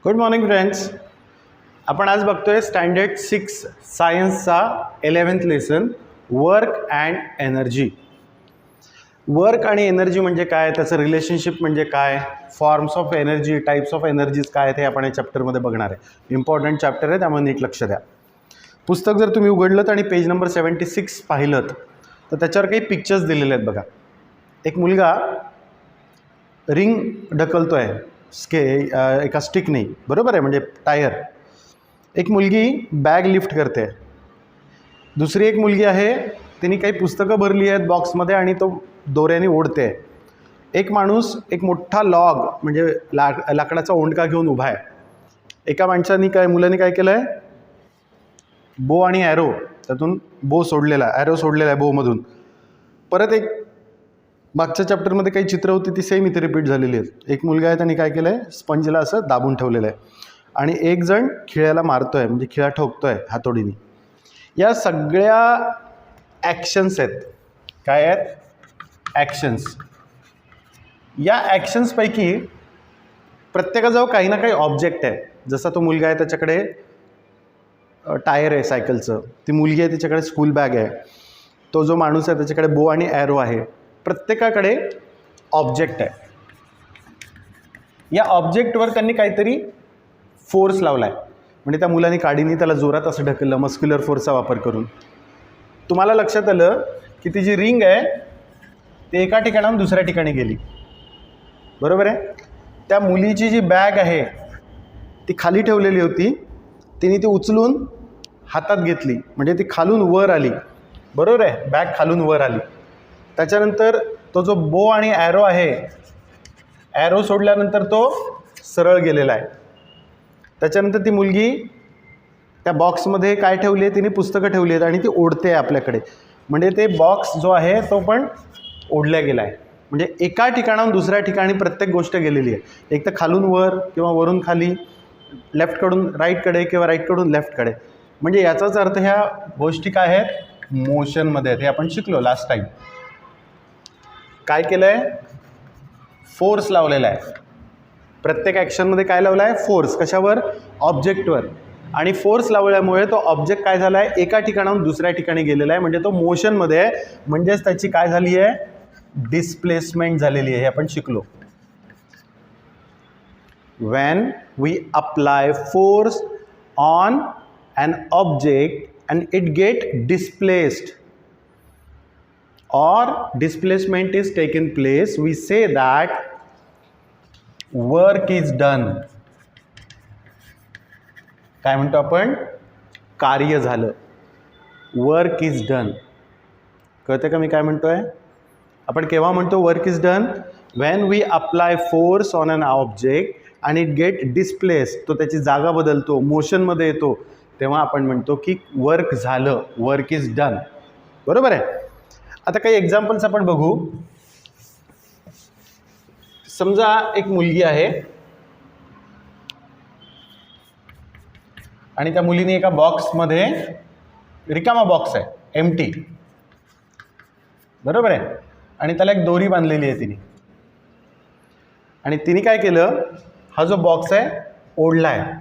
Good morning friends. आपण आज बघतोय स्टँडर्ड 6 सायन्सचा 11th lesson work and energy. Work आणि एनर्जी म्हणजे काय, त्याचं रिलेशनशिप म्हणजे काय, forms of energy, types of energies काय ते आपण या चॅप्टरमध्ये बघणार आहे. इम्पॉर्टंट चॅप्टर आहे, त्यामुळे नीट लक्ष द्या. पुस्तक जर तुम्ही उघडलं आणि पेज नंबर 76 पाहिलं तर त्याच्यावर काही पिक्चर्स दिलेले आहेत बघा. एक मुलगा रिंग ढकलतोय एका स्टिकने, बरोबर आहे, म्हणजे टायर. एक मुलगी बॅग लिफ्ट करते. दुसरी एक मुलगी आहे, तिने काही पुस्तकं भरली आहेत बॉक्समध्ये आणि तो दोऱ्याने ओढते. एक माणूस एक मोठा लॉग म्हणजे लाकडाचा ओंडका घेऊन उभा आहे. एका मुलाने काय केलं आहे, बो आणि ॲरो, त्यातून बो सोडलेला, ॲरो सोडलेला आहे बोमधून. परत एक मागच्या चॅप्टरमध्ये काही चित्र होती ती सेम इथे रिपीट झालेली आहेत. एक मुलगा आहे, त्याने काय केलं आहे, स्पंजला असं दाबून ठेवलेलं आहे आणि एक जण खिळ्याला मारतो आहे, म्हणजे खिळा ठोकतो आहे हातोडीने. या सगळ्या ॲक्शन्स आहेत. काय आहेत? ॲक्शन्स. या ॲक्शन्सपैकी प्रत्येकाजवळ काही ना काही ऑब्जेक्ट आहे. जसा तो मुलगा आहे त्याच्याकडे टायर आहे सायकलचं, ती मुलगी आहे तिच्याकडे स्कूल बॅग आहे, तो जो माणूस आहे त्याच्याकडे बो आणि ॲरो आहे. प्रत्येकाकडे ऑब्जेक्ट आहे. या ऑब्जेक्टवर त्यांनी काहीतरी फोर्स लावला आहे. म्हणजे त्या मुलाने काडीने त्याला जोरात असं ढकललं, मस्क्युलर फोर्सचा वापर करून. तुम्हाला लक्षात आलं की ती जी रिंग आहे ती एका ठिकाणाहून दुसऱ्या ठिकाणी गेली, बरोबर आहे. त्या मुलीची जी बॅग आहे ती खाली ठेवलेली होती, तिने ती उचलून हातात घेतली, म्हणजे ती खालून वर आली, बरोबर आहे. बॅग खालून वर आली. त्याच्यानंतर तो जो बो आणि ॲरो आहे, ॲरो सोडल्यानंतर तो सरळ गेलेला आहे. त्याच्यानंतर ती मुलगी त्या बॉक्समध्ये काय ठेवली आहे, तिने पुस्तकं ठेवली आहेत आणि ती ओढते आहे आपल्याकडे. म्हणजे ते बॉक्स जो आहे तो पण ओढल्या गेला आहे. म्हणजे एका ठिकाणाहून दुसऱ्या ठिकाणी प्रत्येक गोष्ट गेलेली आहे. एक तर खालून वर किंवा वरून खाली, लेफ्टकडून राईटकडे किंवा राईटकडून लेफ्टकडे. म्हणजे याचाच अर्थ ह्या गोष्टी काय आहेत, मोशनमध्ये आहेत. हे आपण शिकलो लास्ट टाईम. काय केलं आहे, फोर्स लावलेला आहे. प्रत्येक ॲक्शनमध्ये काय लावला आहे, फोर्स. कशावर? ऑब्जेक्टवर. आणि फोर्स लावल्यामुळे तो ऑब्जेक्ट काय झाला आहे, एका ठिकाणाहून दुसऱ्या ठिकाणी गेलेला आहे. म्हणजे तो मोशनमध्ये आहे, म्हणजेच त्याची काय झाली आहे, डिस्प्लेसमेंट झालेली आहे. हे आपण शिकलो. When we apply force on an object and it get displaced or displacement is taken place, we say that work is done. काय म्हणतो आपण? कार्य झालं. Work is done. कळतं का मी काय म्हणतोय? आपण केव्हा म्हणतो work is done? When we apply force on an object आणि इट गेट डिस्प्लेस, तो त्याची जागा बदलतो, मोशनमध्ये येतो, तेव्हा आपण म्हणतो की वर्क झालं, वर्क इज डन, बरोबर आहे. आता काही एक्झाम्पल्स आपण बघू. समजा एक मुलगी आहे आणि त्या मुलीने एका बॉक्समध्ये, रिकामा बॉक्स आहे, एम्प्टी, बरोबर आहे, आणि त्याला एक दोरी बांधलेली आहे तिने. आणि तिने काय केलं, हा जो बॉक्स आहे ओढला आहे.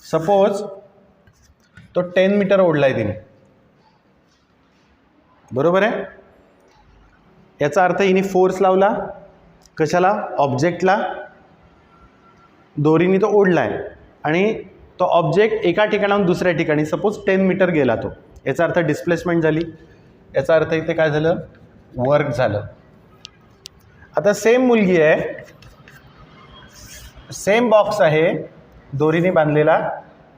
सपोज तो 10 मीटर ओढला आहे तिने, बरोबर आहे. याचा अर्थ हिने फोर्स लावला. कशाला? ऑब्जेक्टला. दोरीने तो ओढला आहे आणि तो ऑब्जेक्ट एका ठिकाणाहून दुसऱ्या ठिकाणी, सपोज 10 मीटर गेला तो. याचा अर्थ डिस्प्लेसमेंट झाली. याचा अर्थ इथे काय झालं, वर्क झालं. आता सेम मुलगी आहे, सेम बॉक्स आहे दोरीने बांधलेला,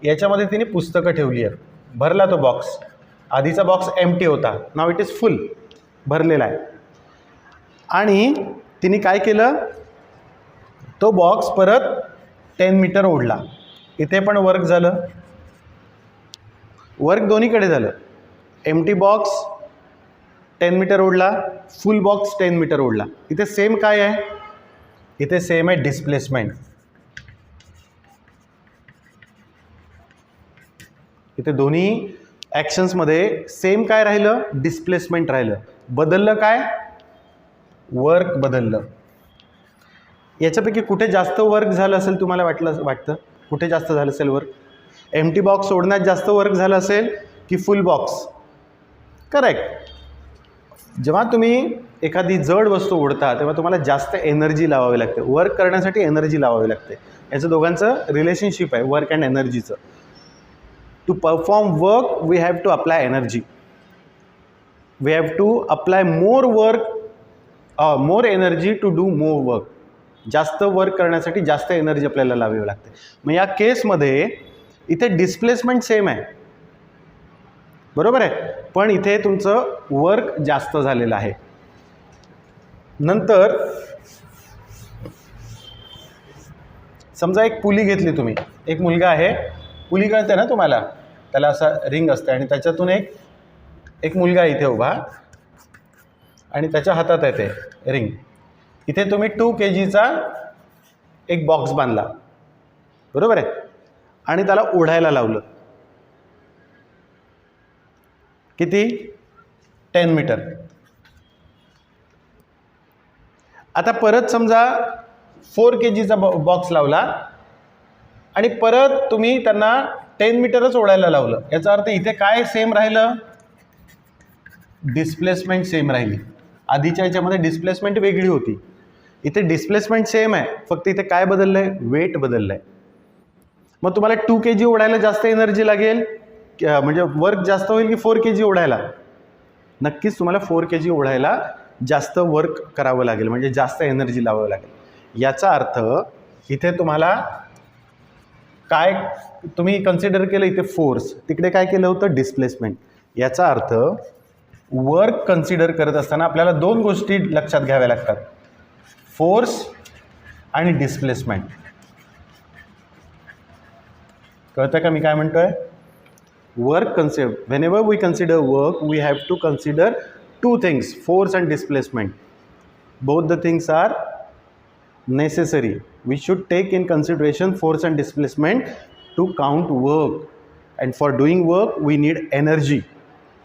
याच्यामध्ये तिने पुस्तकं ठेवली आहेत. भरला तो बॉक्स. आधीचा बॉक्स एम्प्टी होता, नाव इट इज फुल, भरलेला आहे. आणि तिने काय केलं, तो बॉक्स परत 10 मीटर ओढला. इथे पण वर्क झालं. वर्क दोन्हीकडे झालं. एम्प्टी बॉक्स 10 मीटर ओढला, फुल बॉक्स 10 मीटर ओढला. इथे सेम काय आहे, इथे सेम आहे डिस्प्लेसमेंट. इथे दोन्ही ॲक्शन्समध्ये सेम काय राहिलं, डिस्प्लेसमेंट राहिलं. बदललं काय, वर्क बदललं. याच्यापैकी कुठे जास्त वर्क झालं असेल तुम्हाला वाटतं कुठे जास्त झालं असेल वर्क? एम्प्टी बॉक्स सोडण्यात जास्त वर्क झालं असेल की फुल बॉक्स? करेक्ट. जेव्हा तुम्ही एखादी जड वस्तू ओढता तेव्हा तुम्हाला जास्त एनर्जी लावावी लागते. वर्क करण्यासाठी एनर्जी लावावी लागते. याचं दोघांचं रिलेशनशिप आहे, वर्क अँड एनर्जीचं. To perform work we have to apply energy. We have to apply more work, more energy to do more work. जास्त वर्क करण्यासाठी जास्त एनर्जी आपल्याला लावावी लागते. मग या केसमध्ये इथे डिस्प्लेसमेंट सेम आहे, बरोबर आहे, पण इथे तुमचं वर्क जास्त झालेलं आहे. नंतर समजा एक पुली घेतली तुम्ही. एक मुलगा आहे, पुली कळते ना तुम्हाला, त्याला असा रिंग असते आणि त्याच्यातून एक मुलगा इथे उभा आणि त्याच्या हातात आहे ते रिंग. इथे तुम्ही 2 kgचा एक बॉक्स बांधला, बरोबर आहे, आणि त्याला ओढायला लावलं. किती? 10 मीटर. आता परत समजा 4 kgचा बॉक्स लावला आणि परत तुम्ही त्यांना 10 मीटरच ओढायला लावलं. याचा अर्थ इथे काय सेम राहिलं? डिस्प्लेसमेंट सेम राहिली. आधीच्या याच्यामध्ये डिस्प्लेसमेंट वेगळी होती, इथे डिस्प्लेसमेंट सेम आहे, फक्त इथे काय बदललं आहे? वेट बदललं आहे. मग तुम्हाला 2 kg ओढायला जास्त एनर्जी लागेल, म्हणजे वर्क जास्त होईल की 4 kg ओढायला? नक्कीच तुम्हाला 4 kg ओढायला जास्त वर्क करावं लागेल, म्हणजे जास्त एनर्जी लावावं लागेल. याचा अर्थ इथे तुम्हाला काय तुम्ही कन्सिडर केलं? इथे फोर्स, तिकडे काय केलं होतं? डिस्प्लेसमेंट. याचा अर्थ वर्क कन्सिडर करत असताना आपल्याला 2 गोष्टी लक्षात घ्याव्या लागतात, फोर्स आणि डिस्प्लेसमेंट. कळतं का मी काय म्हणतोय? Work whenever we consider work we have to consider 2 things, force and displacement. Both the things are necessary. We should take in consideration force and displacement to count work, and for doing work we need energy.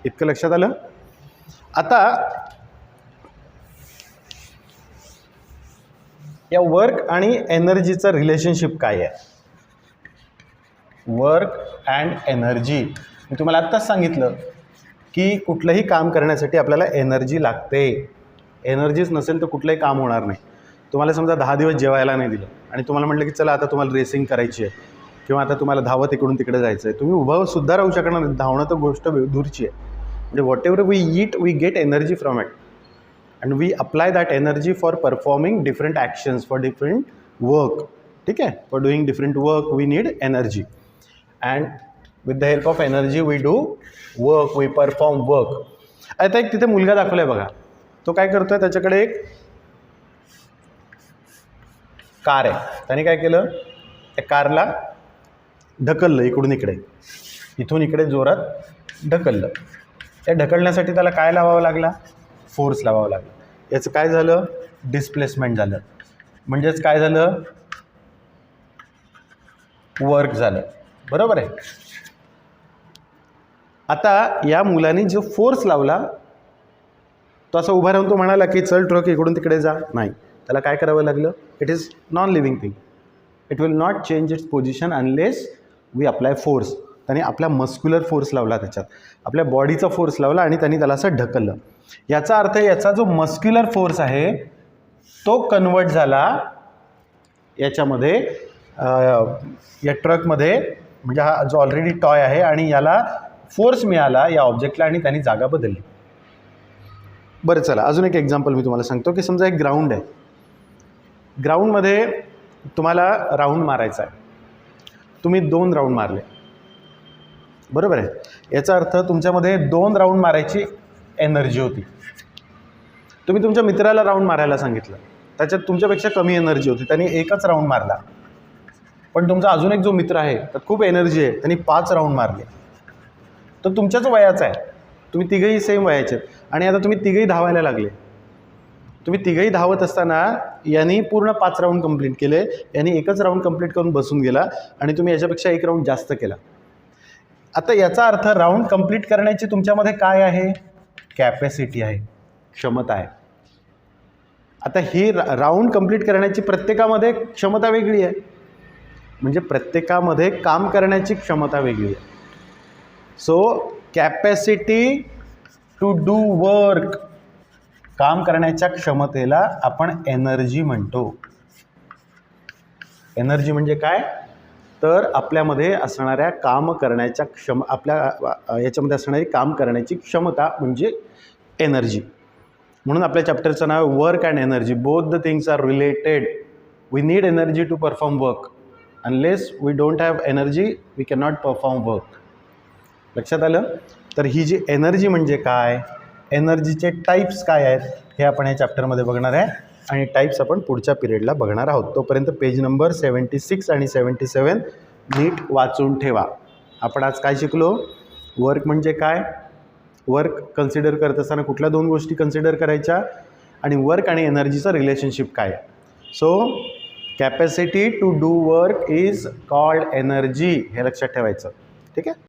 इतकं लक्षात आलं? आता या work आणि एनर्जीचं relationship काय आहे? Work and energy, मी तुम्हाला आत्ताच सांगितलं की कुठलंही काम करण्यासाठी आपल्याला एनर्जी लागते. एनर्जीच नसेल तर कुठलंही काम होणार नाही. तुम्हाला समजा 10 दिवस जेवायला नाही दिलं आणि तुम्हाला म्हटलं की चला आता तुम्हाला रेसिंग करायची आहे किंवा आता तुम्हाला धावत इकडून तिकडे जायचं आहे, तुम्ही उभं सुद्धा राहू शकणार नाही. धावणं तर गोष्ट दूरची आहे. म्हणजे whatever we eat we get energy from it and we apply that energy for performing different actions, for different work. ठीक आहे, for doing different work we need energy. And with the help of energy we do work, we perform work. आता एक तिथे मुलगा दाखवला आहे बघा, तो काय करतोय? त्याच्याकडे एक कार आहे. त्याने काय केलं? त्या कारला ढकललं इकडून इकडे, इथून इकडे जोरात ढकललं. त्या ढकलण्यासाठी त्याला काय लावावं लागला? फोर्स लावावा लागला. याचं काय झालं? डिस्प्लेसमेंट झालं. म्हणजेच काय झालं? वर्क झालं, बरोबर आहे. आता या मुलाने जो फोर्स लावला तो असं उभा राहून तो म्हणाला की चल ट्रक इकडून तिकडे जा, नाही. त्याला काय करावं लागलं? It is non living thing, it will not change its position unless we apply force. त्याने आपला मस्क्युलर फोर्स लावला, त्याच्यात आपल्या बॉडीचा फोर्स लावला आणि त्यांनी त्याला असं ढकललं. याचा अर्थ याचा जो मस्क्युलर फोर्स आहे तो कन्वर्ट झाला याच्यामध्ये, या ट्रकमध्ये. म्हणजे हा जो ऑलरेडी टॉय आहे आणि याला फोर्स मिळाला या ऑब्जेक्टला आणि त्यांनी जागा बदलली. बरं चला अजून एक एक्झाम्पल मी तुम्हाला सांगतो की समजा एक ग्राउंड आहे. ग्राउंडमध्ये तुम्हाला राऊंड मारायचा आहे. तुम्ही 2 राऊंड मारले, बरोबर आहे. याचा अर्थ तुमच्यामध्ये 2 राऊंड मारायची एनर्जी होती. तुम्ही तुमच्या मित्राला राऊंड मारायला सांगितलं, त्याच्यात तुमच्यापेक्षा कमी एनर्जी होती, त्यांनी 1च राऊंड मारला. पण तुमचा अजून एक जो मित्र आहे त्यात खूप एनर्जी आहे, त्यांनी 5 राऊंड मारले. तर तुमच्याच वयाचा आहे, तुम्ही तिघंही सेम वयाचे आहेत आणि आता तुम्ही तिघंही धावायला लागले. तुम्ही तिघंही धावत असताना यांनी पूर्ण 5 राऊंड कंप्लीट केले, यांनी 1च राऊंड कंप्लीट करून बसून गेला आणि तुम्ही याच्यापेक्षा 1 राऊंड जास्त केला. आता याचा अर्थ राऊंड कंप्लीट करण्याची तुमच्यामध्ये काय आहे? कॅपॅसिटी आहे, क्षमता आहे. आता ही राऊंड कंप्लीट करण्याची प्रत्येकामध्ये क्षमता वेगळी आहे, म्हणजे प्रत्येकामध्ये काम करण्याची क्षमता वेगळी आहे. So capacity to do work, काम करण्याच्या क्षमतेला आपण एनर्जी म्हणतो. एनर्जी म्हणजे काय, तर आपल्यामध्ये असणाऱ्या काम करण्याच्या आपल्या याच्यामध्ये असणारी काम करण्याची क्षमता म्हणजे एनर्जी. म्हणून आपल्या चॅप्टरचं नाव आहे work and energy. Both the things are related. We need energy to perform work. Unless we don't have energy we can not perform work. लक्षात आलं. तर ही जी एनर्जी म्हणजे काय, एनर्जीचे टाईप्स काय आहेत हे आपण या चॅप्टरमध्ये बघणार आहे, आणि टाईप्स आपण पुढच्या पिरियडला बघणार आहोत. तोपर्यंत पेज नंबर 76 आणि 77 नीट वाचून ठेवा. आपण आज काय शिकलो, वर्क म्हणजे काय, वर्क कन्सिडर करत असताना कुठल्या 2 गोष्टी कन्सिडर करायच्या, आणि वर्क आणि एनर्जीचं रिलेशनशिप काय. So capacity to do work is called energy, हे लक्षात ठेवायचं. ठीक आहे.